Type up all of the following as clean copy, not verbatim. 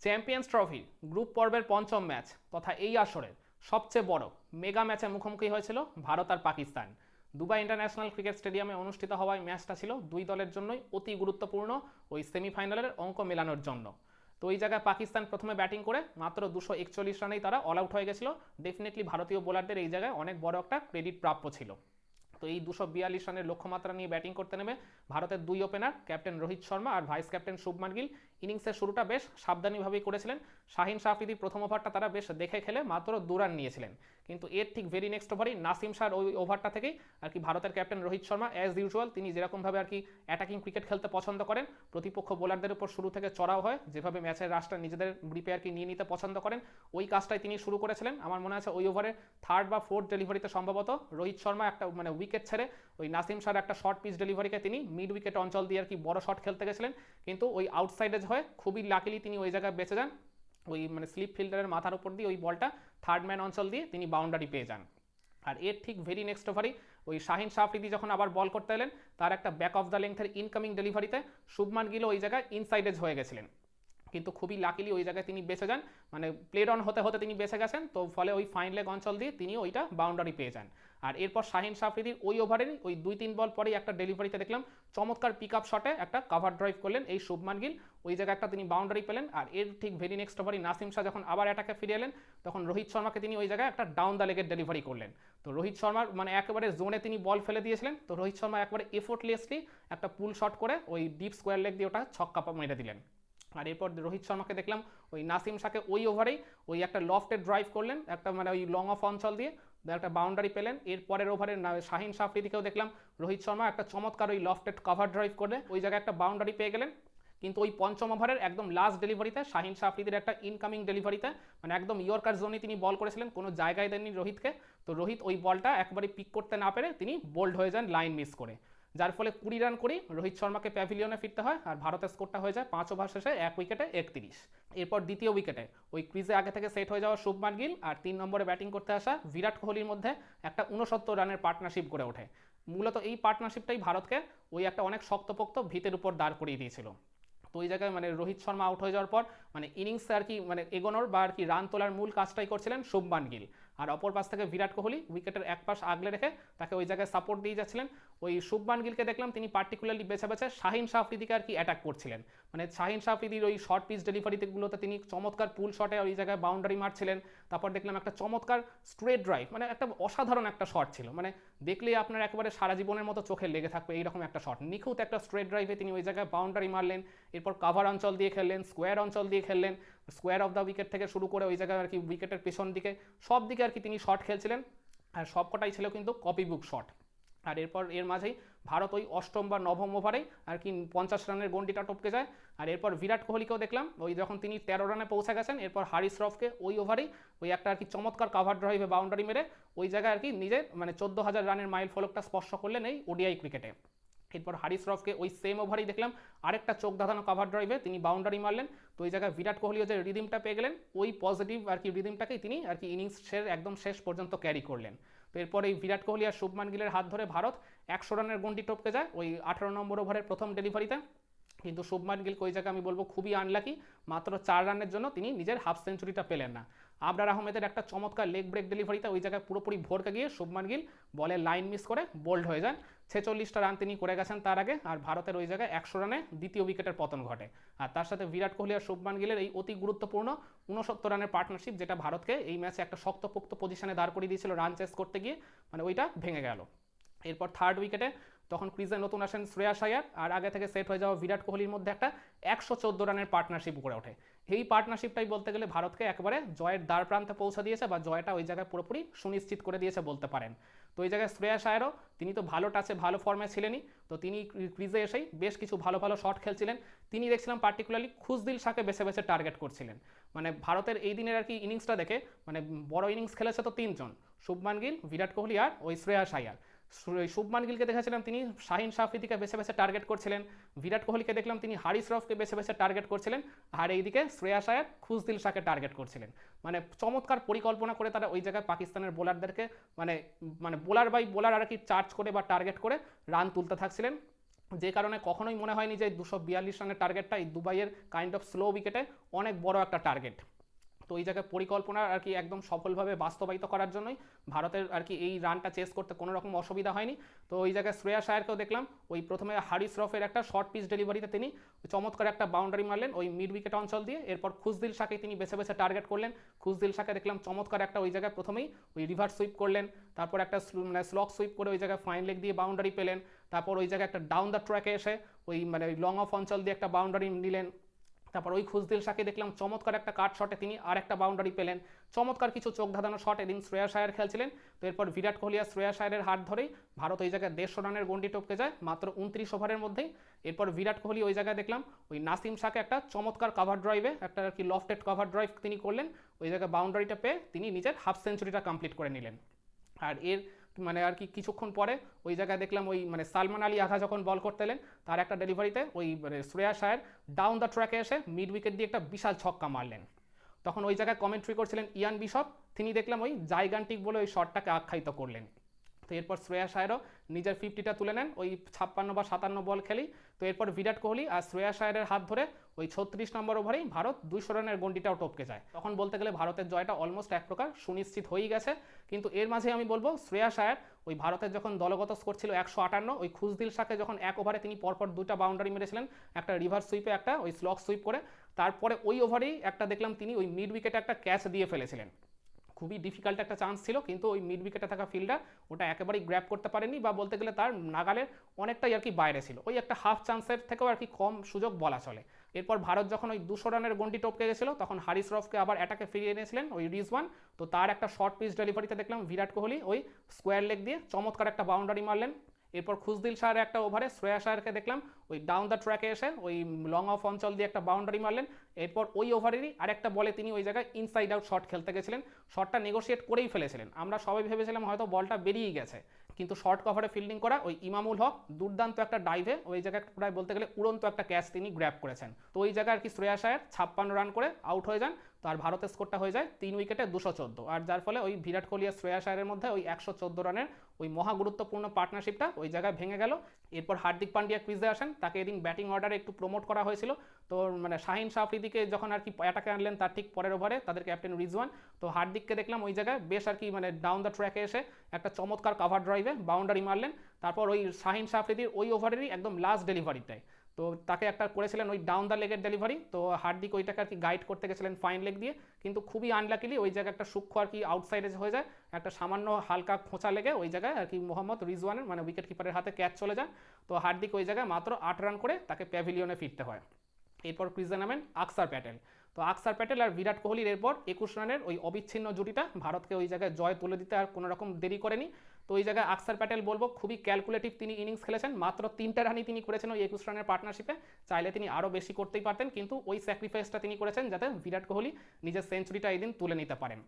Champions trophy group পর্বের পঞ্চম match তথা এই আসরের সবচেয়ে বড় মেগা ম্যাচে মুখোমুখি হয়েছিল ভারত আর পাকিস্তান। দুবাই ইন্টারন্যাশনাল ক্রিকেট স্টেডিয়ামে অনুষ্ঠিত হওয়ায় ম্যাচটা ছিল দুই দলের জন্যই অতি গুরুত্বপূর্ণ ওই সেমিফাইনালের অঙ্ক মেলানোর জন্য। তো এই জায়গায় পাকিস্তান প্রথমে ব্যাটিং করে মাত্র 241 রানেই তারা অল আউট হয়ে গেছিল। ডেফিনেটলি ভারতীয় বোলারদের এই জায়গায় অনেক বড় একটা ক্রেডিট প্রাপ্য ছিল। তো এই 242 রানের লক্ষ্যমাত্রা নিয়ে ব্যাটিং করতে নেমে ভারতের দুই ওপেনার ক্যাপ্টেন রোহিত শর্মা আর ভাইস ক্যাপ্টেন শুভমান গিল ইনিংসের শুরুটা বেশ সাবধানীভাবেই করেছিলেন। শাহিন শাহরিদি প্রথম ওভারটা তারা বেশ দেখে খেলে মাত্র 2 রান নিয়েছিলেন, কিন্তু এর ঠিক ভেরি নেক্সট ওভারই নাসিম শাহর ওই ওভারটা থেকেই আর কি ভারতের captain Rohit Sharma as usual তিনি যেরকমভাবে আর কি অ্যাটাকিং ক্রিকেট খেলতে পছন্দ করেন, প্রতিপক্ষ বোলারদের উপর শুরু থেকে চড়াও হয়, যেভাবে ম্যাচের রাশটা নিজেদের গ্রিপে আর কি নিয়ে নিতে পছন্দ করেন, ওই কাজটাই তিনি শুরু করেছিলেন। আমার মনে আছে ওই ওভারে থার্ড বা ফোর্থ ডেলিভারিতে সম্ভবত রোহিত শর্মা একটা মানে উইকেট ছেড়ে ওই নাসিম শাহর একটা শর্ট পিচ ডেলিভারিকে তিনি মিড উইকেট অঞ্চল দিয়ে আর কি বড় শট খেলতে গেছিলেন, কিন্তু ওই আউটসাইডেজ হয়ে খুবই লাকিলি তিনি ওই জায়গায় বেঁচে যান। ওই মানে স্লিপ ফিল্ডারের মাথার উপর দিয়ে ওই বলটা থার্ড ম্যান অঞ্চল দিয়ে তিনি বাউন্ডারি পেয়ে যান। আর এর ঠিক ভেরি নেক্সট ওভারই ওই শাহিন শাহরিদি যখন আবার বল করতে এলেন, তার একটা ব্যাক অফ দ্য লেন্থের ইনকামিং ডেলিভারিতে শুভমান গিল ওই জায়গায় ইনসাইডেজ হয়ে গেছিলেন, কিন্তু খুবই লাকিলি ওই জায়গায় তিনি বেঁচে যান। মানে প্লেড অন হতে হতে তিনি বেঁচে গেছেন, তো ফলে ওই ফাইন লেগ অঞ্চল দিয়ে তিনি ওইটা বাউন্ডারি পেয়ে যান। আর এরপর শাহিন শাহরিদির ওই ওভারেরই ওই 2-3 বল পরেই একটা ডেলিভারিতে দেখলাম চমৎকার পিক আপ শটে একটা কাভার ড্রাইভ করলেন এই শুভমান গিল, ওই জায়গায় একটা তিনি বাউন্ডারি পেলেন। আর এর ঠিক ভেরি নেক্সট ওভারই নাসিম শাহ যখন আবার অ্যাটাকে ফিরে এলেন, তখন রোহিত শর্মাকে তিনি ওই জায়গায় একটা ডাউন দ্য লেগের ডেলিভারি করলেন। তো রোহিত শর্মার মানে একেবারে জোনে তিনি বল ফেলে দিয়েছিলেন, তো রোহিত শর্মা একবারে এফোর্টলেসলি একটা পুল শট করে ওই ডিপ স্কোয়ার লেগ দিয়ে ওটা ছক্কা মেরে দিলেন। আর এরপর রোহিত শর্মাকে দেখলাম ওই নাসিম শাহকে ওই ওভারেই ওই একটা লফটে ড্রাইভ করলেন, একটা মানে ওই লং অফ অঞ্চল দিয়ে একটা বাউন্ডারি পেলেন। এর পরের ওভারে শাহিন শাহরিদিকেও দেখলাম রোহিত শর্মা একটা চমৎকার ওই লফটেড কভার ড্রাইভ করে ওই জায়গায় একটা বাউন্ডারি পেয়ে গেলেন। কিন্তু ওই পঞ্চম ওভারের একদম লাস্ট ডেলিভারিতে শাহিন শাহরিদির একটা ইনকামিং ডেলিভারিতে মানে একদম ইয়র্কার জোনে তিনি বল করেছিলেন, কোনো জায়গায় দেননি রোহিতকে। তো রোহিত ওই বলটা একবারে পিক করতে না পেরে তিনি বোল্ড হয়ে যান লাইন মিস করে, যার ফলে 20 রান করেই রোহিত শর্মাকে প্যাভিলিয়নে ফিরতে হয়। আর ভারতের স্কোরটা হয়ে যায় 5 ওভার শেষে 1 উইকেটে 31। এরপর দ্বিতীয় উইকেটে ওই ক্রিজে আগে থেকে সেট হয়ে যাওয়া শুভমান গিল আর 3 নম্বরে ব্যাটিং করতে আসা বিরাট কোহলির মধ্যে একটা 69 রানের পার্টনারশিপ গড়ে ওঠে। মূলত এই পার্টনারশিপটাই ভারতকে ওই একটা অনেক শক্তপোক্ত ভিতের উপর দাঁড় করিয়ে দিয়েছিল। তো ওই জায়গায় মানে রোহিত শর্মা আউট হয়ে যাওয়ার পর মানে ইনিংসে আর কি মানে এগোনোর বা আর কি রান তোলার মূল কাজটাই করছিলেন শুভমান গিল। আর অপর পাশ থেকে বিরাট কোহলি উইকেটের এক পাশ আগলে রেখে তাকে ওই জায়গায় সাপোর্ট দিয়ে যাচ্ছিলেন। ওই শুভমান গিলকে দেখলাম তিনি পার্টিকুলারলি বেছে বেছে শাহিন শাহরিদিকে আর কি অ্যাটাক করছিলেন। মানে শাহিন শাহরিদির ওই শর্ট পিচ ডেলিভারিগুলোতে তিনি চমৎকার পুল শটে ওই জায়গায় বাউন্ডারি মারছিলেন। তারপর দেখলাম একটা চমৎকার স্ট্রেট ড্রাইভ, মানে একটা অসাধারণ একটা শট ছিল, মানে দেখলেই আপনার একেবারে সারা জীবনের মতো চোখে লেগে থাকবে এইরকম একটা শট, নিখুঁত একটা স্ট্রেট ড্রাইভে তিনি ওই জায়গায় বাউন্ডারি মারলেন। এরপর কাভার অঞ্চল দিয়ে খেললেন, স্কোয়ার অঞ্চল দিয়ে খেললেন, স্কোয়ার অফ দ্য উইকেট থেকে শুরু করে ওই জায়গায় আর কি উইকেটের পেছন দিকে সব দিকে আর কি তিনি শট খেলছিলেন। আর সবকটাই ছিল কিন্তু কপি বুক শট। আর এরপর এর মাঝেই ভারত ওই অষ্টম বা নবম ওভারেই আর কি 50 রানের গন্ডিটা টপকে যায়। আর এরপর বিরাট কোহলিকেও দেখলাম ওই যখন তিনি 13 রানে পৌঁছে গেছেন, এরপর হারিস রফকে ওই ওভারেই ওই একটা আর কি চমৎকার কাভার ড্রাইভে বাউন্ডারি মেরে ওই জায়গায় আর কি নিজের মানে 14,000 রানের মাইল ফলকটা স্পর্শ করলেন এই ওডিআই ক্রিকেটে। এরপর হারিস রফকে ওই সেম ওভারেই দেখলাম আরেকটা চোখ ধাঁধানো কাভার ড্রাইভে তিনি বাউন্ডারি মারলেন। তো ওই জায়গায় বিরাট কোহলিও যে রিদিমটা পেয়ে গেলেন, ওই পজিটিভ আর কি রিদিমটাকেই তিনি আর কি ইনিংসের একদম শেষ পর্যন্ত ক্যারি করলেন। তো এরপর এই বিরাট কোহলি আর শুভমান গিলের হাত ধরে ভারত 100 রানের গন্ডি টপকে যায় ওই 18 নম্বর ওভারের প্রথম ডেলিভারিতে। কিন্তু শুভমান গিলকে ওই জায়গায় আমি বলবো খুবই আনলাকি, মাত্র 4 রানের জন্য তিনি নিজের হাফ সেঞ্চুরিটা পেলেন না। আবরার আহমেদের একটা চমৎকার লেগ ব্রেক ডেলিভারিতে ওই জায়গায় পুরোপুরি ভরকে গিয়ে শুভমান গিল বলে লাইন মিস করে বোল্ড হয়ে যান। 46টা রান তিনি করে গেছেন তার আগে, আর ভারতের ওই জায়গায় 100 রানে দ্বিতীয় উইকেটের পতন ঘটে। আর তার সাথে বিরাট কোহলি আর শুভমান গিলের এই অতি গুরুত্বপূর্ণ 69 রানের পার্টনারশিপ, যেটা ভারতকে এই ম্যাচে একটা শক্তপোক্ত পজিশনে দাঁড় করিয়ে দিয়েছিল রান চেস করতে গিয়ে, মানে ওইটা ভেঙে গেল। এরপর থার্ড উইকেটে তখন ক্রিজে নতুন আসেন শ্রেয়াস আয়ার, আর আগে থেকে সেট হয়ে যাওয়া বিরাট কোহলির মধ্যে একটা 114 রানের পার্টনারশিপ গড়ে ওঠে। এই পার্টনারশিপটাই বলতে গেলে ভারতকে একেবারে জয়ের দ্বার প্রান্তে পৌঁছে দিয়েছে, বা জয়টা ওই জায়গায় পুরোপুরি সুনিশ্চিত করে দিয়েছে বলতে পারেন। তো ওই জায়গায় শ্রেয়াস আয়ারও তিনি তো ভালো টাচে ভালো ফর্মে ছিলেনই, তো তিনি ক্রিজে এসেই বেশ কিছু ভালো ভালো শট খেলছিলেন। তিনি দেখছিলাম পার্টিকুলারলি খুশদিল শাহকে বেছে বেছে টার্গেট করছিলেন। মানে ভারতের এই দিনের আর কি ইনিংসটা দেখে মানে বড় ইনিংস খেলেছে তো 3 জন, শুভমান গিল, বিরাট কোহলি আর ওই শ্রেয়াস আয়ার। শুভমান গিলকে দেখেছিলাম তিনি শাহিন শাহরিদিকে বেছে বেছে টার্গেট করছিলেন, বিরাট কোহলিকে দেখলাম তিনি হারিস রফকে বেছে বেছে টার্গেট করছিলেন, আর এইদিকে শ্রেয়াস আয়ার খুশদিল শাহকে টার্গেট করছিলেন। মানে চমৎকার পরিকল্পনা করে তারা ওই জায়গায় পাকিস্তানের বোলারদেরকে মানে মানে বোলার বাই বোলার আর কি চার্জ করে বা টার্গেট করে রান তুলতে থাকছিলেন। যে কারণে কখনোই মনে হয়নি যে 242 রানের টার্গেটটা এই দুবাইয়ের কাইন্ড অফ স্লো উইকেটে অনেক বড় একটা টার্গেট। তো এই জায়গায় পরিকল্পনা আর কি একদম সফলভাবে বাস্তবায়িত করার জন্যই ভারতের আর কি এই রানটা চেস করতে কোনো রকম অসুবিধা হয়নি। তো ওই জায়গায় শ্রেয়াস আয়ারকেও দেখলাম ওই প্রথমে হারিস রফের একটা শর্ট পিচ ডেলিভারিতে তিনি চমৎকার একটা বাউন্ডারি মারলেন ওই মিড উইকেট অঞ্চল দিয়ে। এরপর খুশদিল শাহকে তিনি বেছে বেছে টার্গেট করলেন। খুশদিল শাহকে দেখলাম চমৎকার একটা ওই জায়গায় প্রথমেই ওই রিভার্স সুইপ করলেন, তারপর একটা মানে স্লক সুইপ করে ওই জায়গায় ফাইন লেগ দিয়ে বাউন্ডারি পেলেন। তারপর ওই জায়গায় একটা ডাউন দ্য ট্র্যাকে এসে ওই মানে লং অফ অঞ্চল দিয়ে একটা বাউন্ডারি নিলেন। তারপর ওই খুশদিল শাহকে দেখলাম চমৎকার একটা কাট শটে তিনি আর একটা বাউন্ডারি পেলেন। চমৎকার কিছু চোখ ধাঁধানো শট এদিন শ্রেয়াস আয়ার খেলছিলেন। তো এরপর বিরাট কোহলি আর শ্রেয়াস আয়ারের হাত ধরেই ভারত ওই জায়গায় 150 রানের গন্ডি টপকে যায় মাত্র 29 ওভারের মধ্যেই। এরপর বিরাট কোহলি ওই জায়গায় দেখলাম ওই নাসিম শাহকে একটা চমৎকার কভার ড্রাইভে একটা আর কি লফটেড কভার ড্রাইভ তিনি করলেন। ওই জায়গায় বাউন্ডারিটা পেয়ে তিনি নিজের হাফ সেঞ্চুরিটা কমপ্লিট করে নিলেন। আর এর মানে আর কি কিছুক্ষণ পরে ওই জায়গায় দেখলাম ওই মানে সালমান আলী আঘা যখন বল করতে এলেন তার একটা ডেলিভারিতে ওই মানে শ্রেয়াস আয়ার ডাউন দ্য ট্র্যাকে এসে মিড উইকেট দিয়ে একটা বিশাল ছক্কা মারলেন। তখন ওই জায়গায় কমেন্ট্রি করছিলেন ইয়ান বিশপ, তিনি দেখলাম ওই জাইগান্টিক বলে ওই শটটাকে আখ্যায়িত করলেন। তো এরপর শ্রেয়াস আয়ারও নিজের 50টা তুলে নেন ওই 56 বা 57 বল খেলেই। তো এরপর বিরাট কোহলি আর শ্রেয়াস আয়ারের হাত ধরে ওই 36 নম্বর ওভারেই ভারত 200 রানের গন্ডিটাও টপকে যায়। তখন বলতে গেলে ভারতের জয়টা অলমোস্ট এক প্রকার সুনিশ্চিত হয়েই গেছে। কিন্তু এর মাঝে আমি বলবো শ্রেয়াস আয়ার ওই ভারতের যখন দলগত স্কোর ছিল 158, ওই খুশদিল শাহকে যখন এক ওভারে তিনি পরপর 2টা বাউন্ডারি মেরেছিলেন, একটা রিভার্স সুইপে একটা ওই স্লক সুইপ করে, তারপরে ওই ওভারেই একটা দেখলাম তিনি ওই মিড উইকেটে একটা ক্যাচ দিয়ে ফেলেছিলেন। খুবই ডিফিকাল্ট একটা চান্স ছিল কিন্তু ওই মিড উইকেটে থাকা ফিল্ডার ওটা একেবারেই গ্র্যাব করতে পারেনি, বা বলতে গেলে তার নাগালের অনেকটাই আর কি বাইরে ছিল, ওই একটা হাফ চান্সের থেকেও আর কি কম সুযোগ বলা চলে। এরপর ভারত যখন ওই 200 রানের গন্ডি টপকে গেছিল তখন হারিস রফকে আবার অ্যাটাকে ফিরিয়ে এনেছিলেন ওই রিজওয়ান। তো তার একটা শর্ট পিচ ডেলিভারিতে দেখলাম বিরাট কোহলি ওই স্কোয়ার লেগ দিয়ে চমৎকার একটা বাউন্ডারি মারলেন। এরপর খুশদিল শাহের একটা ওভারে শ্রেয়াস আয়ারকে দেখলাম ওই ডাউন দ্য ট্র্যাকে এসে ওই লং অফ অঞ্চল দিয়ে একটা বাউন্ডারি মারলেন। এরপর ওই ওভারেরই আরেকটা বলে তিনি ওই জায়গায় ইনসাইড আউট শট খেলতে গেছিলেন, শটটা নেগোশিয়েট করেই ফেলেছিলেন। আমরা সবাই ভেবেছিলাম হয়তো বলটা বেরিয়েই গেছে, কিন্তু শর্ট কভারে ফিল্ডিং করা ওই ইমামুল হক দুর্দান্ত একটা ডাইভে ওই জায়গায় প্রায় বলতে গেলে উড়ন্ত একটা ক্যাচ তিনি গ্র্যাব করেছেন। তো ওই জায়গায় আর কি শ্রেয়াস আয়ার 56 রান করে আউট হয়ে যান। তো আর ভারতের স্কোরটা হয়ে যায় 3 উইকেটে 214, আর যার ফলে ওই বিরাট কোহলি আর শ্রেয়াস আয়ারের মধ্যে ওই 114 রানের ওই মহা গুরুত্বপূর্ণ পার্টনারশিপটা ওই জায়গায় ভেঙে গেল। এরপর হার্দিক পান্ডিয়া ক্রিজে আসেন, তাকে এদিন ব্যাটিং অর্ডারে একটু প্রমোট করা হয়েছিল। তো মানে শাহিন শাহ আফ্রিদিকে যখন আর কি অ্যাটাকে আনলেন তার ঠিক পরের ওভারে তাদের ক্যাপ্টেন রিজওয়ান, তো হার্দিককে দেখলাম ওই জায়গায় বেশ আর কি মানে ডাউন দ্য ট্র্যাকে এসে একটা চমৎকার কাভার ড্রাইভে বাউন্ডারি মারলেন। তারপর ওই শাহিন শাহ আফ্রিদির ওই ওভারেরই একদম লাস্ট ডেলিভারিটায় তো তাকে একটা করেছিলেন ওই ডাউন দ্য লেগের ডেলিভারি, তো হার্দিক ওইটাকে আর কি গাইড করতে গেছিলেন ফাইন লেগ দিয়ে, কিন্তু খুবই আনলাকিলি ওই জায়গায় একটা সূক্ষ্ম আর কি আউটসাইডে হয়ে যায়, একটা সামান্য হালকা খোঁচা লেগে ওই জায়গায় আর কি মোহাম্মদ রিজওয়ানের মানে উইকেট কিপারের হাতে ক্যাচ চলে যায়। তো হার্দিক ওই জায়গায় মাত্র 8 রান করে তাকে প্যাভিলিয়নে ফিরতে হয়। এরপর ক্রিজে নামেন আকসার প্যাটেল। তো আকসার প্যাটেল আর বিরাট কোহলির এরপর 21 রানের ওই অবিচ্ছিন্ন জুটিটা ভারতকে ওই জায়গায় জয় তুলে দিতে আর কোনো রকম দেরি করেনি। তো ওই জায়গায় আকসার প্যাটেল বলবো খুবই ক্যালকুলেটিভ তিনি ইনিংস খেলেছেন, মাত্র 3টে রানই তিনি করেছেন ওই 21 রানের পার্টনারশিপে, চাইলে তিনি আরও বেশি করতেই পারতেন, কিন্তু ওই স্যাক্রিফাইসটা তিনি করেছেন যাতে বিরাট কোহলি নিজের সেঞ্চুরিটা এই দিন তুলে নিতে পারেন।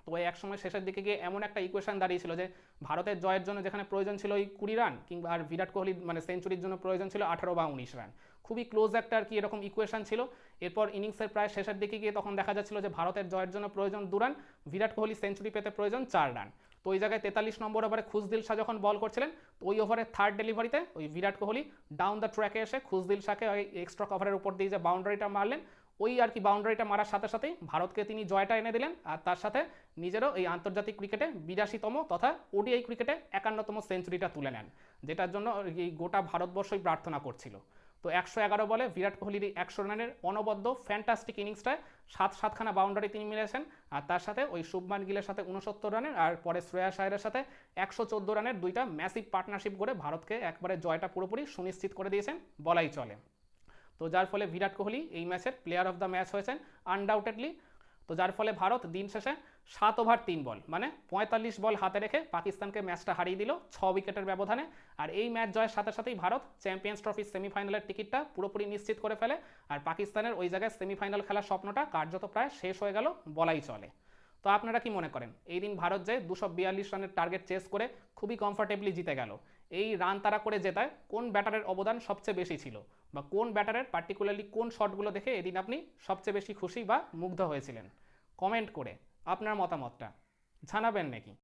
তো এক সময় শেষের দিকে গিয়ে এমন একটা ইকুয়েশন দাঁড়িয়েছিল যে ভারতের জয়ের জন্য যেখানে প্রয়োজন ছিল ওই 20 রান, কিংবা আর বিরাট কোহলি মানে সেঞ্চুরির জন্য প্রয়োজন ছিল 18 বা 19 রান, খুবই ক্লোজ একটা আর কি এরকম ইকুয়েশন ছিল। এরপর ইনিংসের প্রায় শেষের দিকে গিয়ে তখন দেখা যাচ্ছিল যে ভারতের জয়ের জন্য প্রয়োজন 2 রান, বিরাট কোহলি সেঞ্চুরি পেতে প্রয়োজন 4 রান। তো ওই জায়গায় 43 নম্বর ওভারে খুশদিল শাহ যখন বল করছিলেন, তো ওই ওভারের থার্ড ডেলিভারিতে ওই বিরাট কোহলি ডাউন দ্য ট্র্যাকে এসে খুশদিল শাহকে ওই এক্সট্রা কভারের উপর দিয়ে যে বাউন্ডারিটা মারলেন, ওই আর কি বাউন্ডারিটা মারার সাথে সাথেই ভারতকে তিনি জয়টা এনে দিলেন, আর তার সাথে নিজেরও এই আন্তর্জাতিক ক্রিকেটে 82তম তথা ওডিআই ক্রিকেটে 51তম সেঞ্চুরিটা তুলে নেন, যেটার জন্য এই গোটা ভারতবর্ষই প্রার্থনা করছিল। তো 111 বলে বিরাট কোহলির 100 রানের অনবদ্য ফ্যান্টাস্টিক ইনিংসটায় 7খানা বাউন্ডারি তিনি মিলেছেন, আর তার সাথে ওই শুভমান গিলের সাথে 69 রানের আর পরে শ্রেয়াস আয়ারের সাথে 114 রানের দুইটা ম্যাসিভ পার্টনারশিপ করে ভারতকে একবারে জয়টা পুরোপুরি সুনিশ্চিত করে দিয়েছেন বলাই চলে। তো যার ফলে বিরাট কোহলি এই ম্যাচের প্লেয়ার অফ দ্য ম্যাচ হয়েছেন আনডাউটেডলি। তো যার ফলে ভারত দিন শেষে 7 ওভার 3 বল মানে 45 বল হাতে রেখে পাকিস্তানকে ম্যাচটা হারিয়ে দিল 6 উইকেটের ব্যবধানে। আর এই ম্যাচ জয়ের সাথে সাথেই ভারত চ্যাম্পিয়ন্স ট্রফির সেমিফাইনালের টিকিটটা পুরোপুরি নিশ্চিত করে ফেলে, আর পাকিস্তানের ওই জায়গায় সেমিফাইনাল খেলার স্বপ্নটা কার্যত প্রায় শেষ হয়ে গেল বলাই চলে। তো আপনারা কি মনে করেন এই দিন ভারত যে 242 রানের টার্গেট চেস করে খুবই কমফর্টেবলি জিতে গেল, এই রান তারা করে জেতায় কোন ব্যাটারের অবদান সবচেয়ে বেশি ছিল, বা কোন ব্যাটারের পার্টিকুলারলি কোন শটগুলো দেখে এদিন আপনি সবচেয়ে বেশি খুশি বা মুগ্ধ হয়েছিলেন? কমেন্ট করে আপনার মতামতটা জানাবেন নাকি?